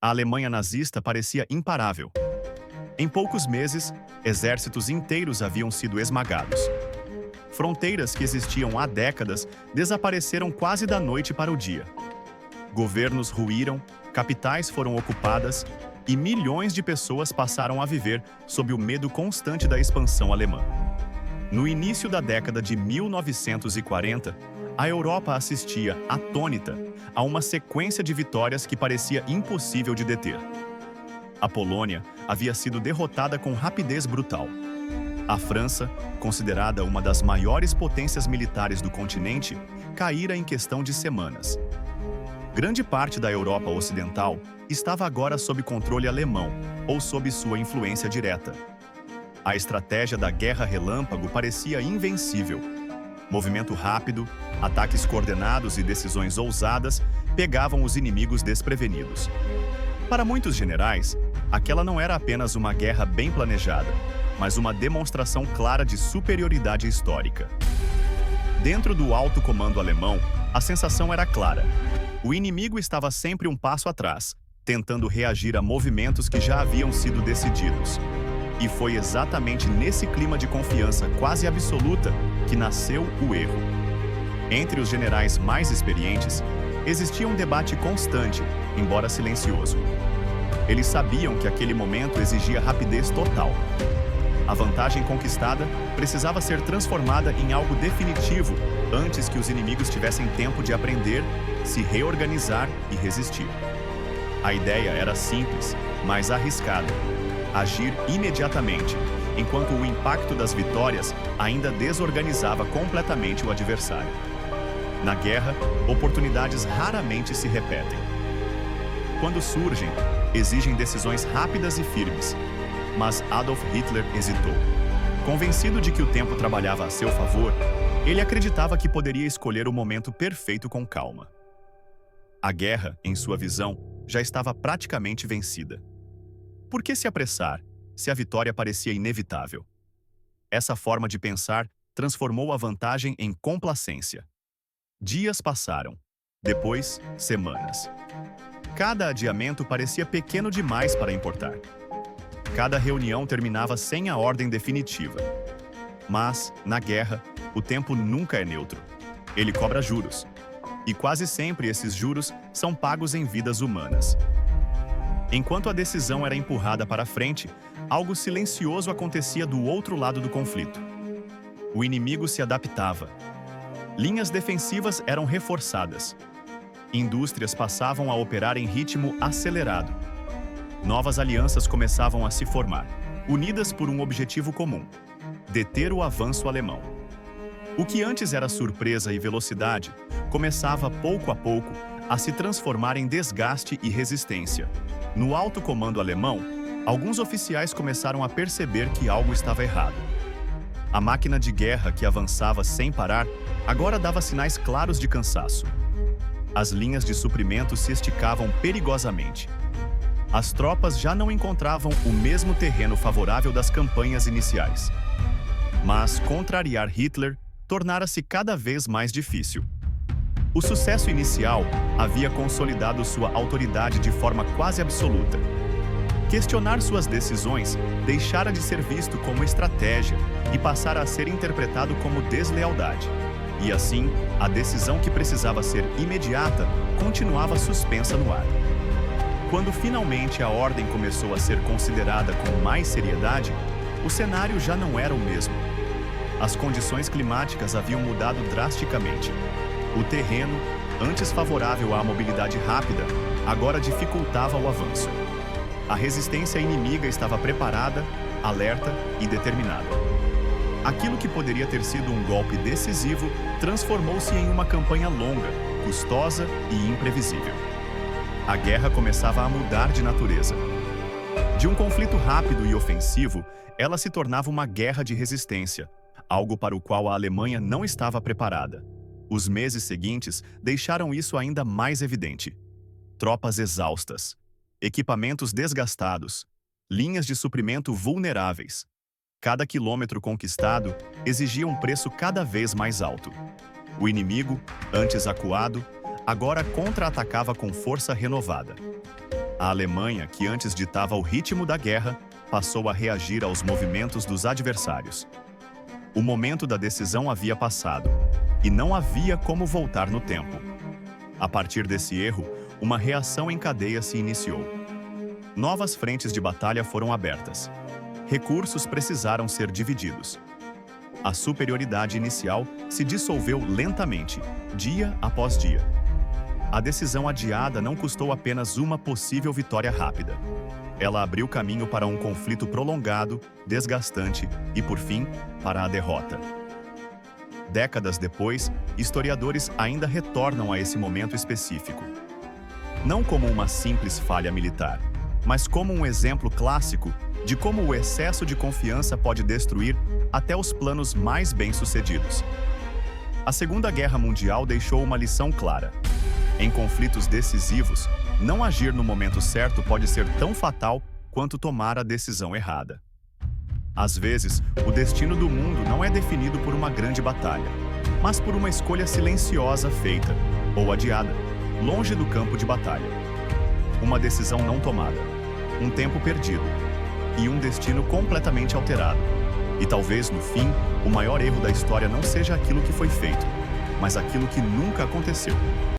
A Alemanha nazista parecia imparável. Em poucos meses, exércitos inteiros haviam sido esmagados. Fronteiras que existiam há décadas desapareceram quase da noite para o dia. Governos ruíram, capitais foram ocupadas e milhões de pessoas passaram a viver sob o medo constante da expansão alemã. No início da década de 1940, a Europa assistia, atônita, a uma sequência de vitórias que parecia impossível de deter. A Polônia havia sido derrotada com rapidez brutal. A França, considerada uma das maiores potências militares do continente, caíra em questão de semanas. Grande parte da Europa Ocidental estava agora sob controle alemão ou sob sua influência direta. A estratégia da Guerra Relâmpago parecia invencível. Movimento rápido, ataques coordenados e decisões ousadas pegavam os inimigos desprevenidos. Para muitos generais, aquela não era apenas uma guerra bem planejada, mas uma demonstração clara de superioridade histórica. Dentro do alto comando alemão, a sensação era clara. O inimigo estava sempre um passo atrás, tentando reagir a movimentos que já haviam sido decididos. E foi exatamente nesse clima de confiança quase absoluta que nasceu o erro. Entre os generais mais experientes, existia um debate constante, embora silencioso. Eles sabiam que aquele momento exigia rapidez total. A vantagem conquistada precisava ser transformada em algo definitivo antes que os inimigos tivessem tempo de aprender, se reorganizar e resistir. A ideia era simples, mas arriscada: agir imediatamente, enquanto o impacto das vitórias ainda desorganizava completamente o adversário. Na guerra, oportunidades raramente se repetem. Quando surgem, exigem decisões rápidas e firmes. Mas Adolf Hitler hesitou. Convencido de que o tempo trabalhava a seu favor, ele acreditava que poderia escolher o momento perfeito com calma. A guerra, em sua visão, já estava praticamente vencida. Por que se apressar, se a vitória parecia inevitável? Essa forma de pensar transformou a vantagem em complacência. Dias passaram, depois semanas. Cada adiamento parecia pequeno demais para importar. Cada reunião terminava sem a ordem definitiva. Mas, na guerra, o tempo nunca é neutro. Ele cobra juros. E quase sempre esses juros são pagos em vidas humanas. Enquanto a decisão era empurrada para frente, algo silencioso acontecia do outro lado do conflito. O inimigo se adaptava. Linhas defensivas eram reforçadas. Indústrias passavam a operar em ritmo acelerado. Novas alianças começavam a se formar, unidas por um objetivo comum: deter o avanço alemão. O que antes era surpresa e velocidade, começava pouco a pouco a se transformar em desgaste e resistência. No alto comando alemão, alguns oficiais começaram a perceber que algo estava errado. A máquina de guerra que avançava sem parar agora dava sinais claros de cansaço. As linhas de suprimento se esticavam perigosamente. As tropas já não encontravam o mesmo terreno favorável das campanhas iniciais. Mas contrariar Hitler tornara-se cada vez mais difícil. O sucesso inicial havia consolidado sua autoridade de forma quase absoluta. Questionar suas decisões deixara de ser visto como estratégia e passara a ser interpretado como deslealdade. E assim, a decisão que precisava ser imediata continuava suspensa no ar. Quando finalmente a ordem começou a ser considerada com mais seriedade, o cenário já não era o mesmo. As condições climáticas haviam mudado drasticamente. O terreno, antes favorável à mobilidade rápida, agora dificultava o avanço. A resistência inimiga estava preparada, alerta e determinada. Aquilo que poderia ter sido um golpe decisivo transformou-se em uma campanha longa, custosa e imprevisível. A guerra começava a mudar de natureza. De um conflito rápido e ofensivo, ela se tornava uma guerra de resistência, algo para o qual a Alemanha não estava preparada. Os meses seguintes deixaram isso ainda mais evidente. Tropas exaustas, equipamentos desgastados, linhas de suprimento vulneráveis. Cada quilômetro conquistado exigia um preço cada vez mais alto. O inimigo, antes acuado, agora contra-atacava com força renovada. A Alemanha, que antes ditava o ritmo da guerra, passou a reagir aos movimentos dos adversários. O momento da decisão havia passado, e não havia como voltar no tempo. A partir desse erro, uma reação em cadeia se iniciou. Novas frentes de batalha foram abertas. Recursos precisaram ser divididos. A superioridade inicial se dissolveu lentamente, dia após dia. A decisão adiada não custou apenas uma possível vitória rápida. Ela abriu caminho para um conflito prolongado, desgastante e, por fim, para a derrota. Décadas depois, historiadores ainda retornam a esse momento específico. Não como uma simples falha militar, mas como um exemplo clássico de como o excesso de confiança pode destruir até os planos mais bem-sucedidos. A Segunda Guerra Mundial deixou uma lição clara. Em conflitos decisivos, não agir no momento certo pode ser tão fatal quanto tomar a decisão errada. Às vezes, o destino do mundo não é definido por uma grande batalha, mas por uma escolha silenciosa feita, ou adiada, longe do campo de batalha. Uma decisão não tomada, um tempo perdido e um destino completamente alterado. E talvez, no fim, o maior erro da história não seja aquilo que foi feito, mas aquilo que nunca aconteceu.